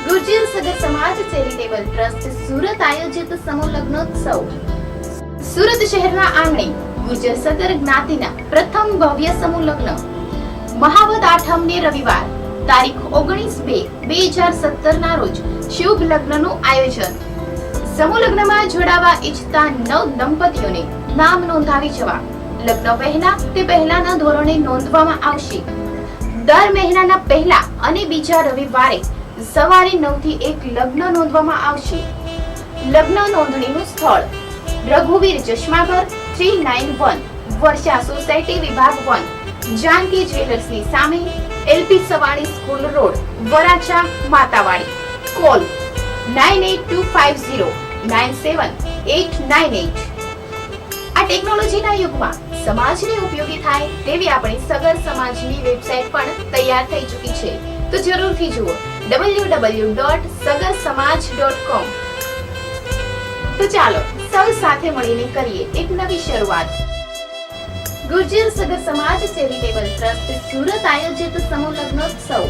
ગુર્જર સગર સમાજ charitable trust Surat આયોજિત સમૂહ લગ્નોત્સવ. સુરત શહેરના આંગણે ગુર્જર સગર જ્ઞાતિના પ્રથમ ભવ્ય સમૂહ લગ્ન મહાવદ આઠમને રવિવાર તારીખ 19/2/2017 ના રોજ શુભ લગ્નનું આયોજન. સમૂહ લગ્નમાં જોડાવા ઈચ્છતા નવ દંપતીઓને નામ નોંધાવી જવા લગ્ન પહેલા તે પહેલાના ધોરણે નોંધવામાં આવશે. દર મહિનાના પહેલા અને બીજા રવિવારે સવારે 9 થી 1 લગ્ન નોંધવામાં આવશે. લગ્ન નોંધણીનું સ્થળ રઘુવીર ચશ્માઘર 391 વર્ષા સોસાયટી વિભાગ 1 જાનકી જ્વેલર્સની સામે LP Savani school road Varachha Matawadi. Call 9825097898. આ ટેકનોલોજીના યુગમાં સમાજને ઉપયોગી થાય તેવી આપણી સગર સમાજની વેબસાઇટ પણ તૈયાર થઈ ચૂકી છે, તો જરૂરથી જુઓ www.sagarsamaj.com. તો ચાલો સૌ સાથે મળીને કરીએ એક નવી શરૂઆત. ગુર્જર સગર સમાજ ચેરિટેબલ ટ્રસ્ટ સુરત આયોજિત સમૂહ લગ્નોત્સવ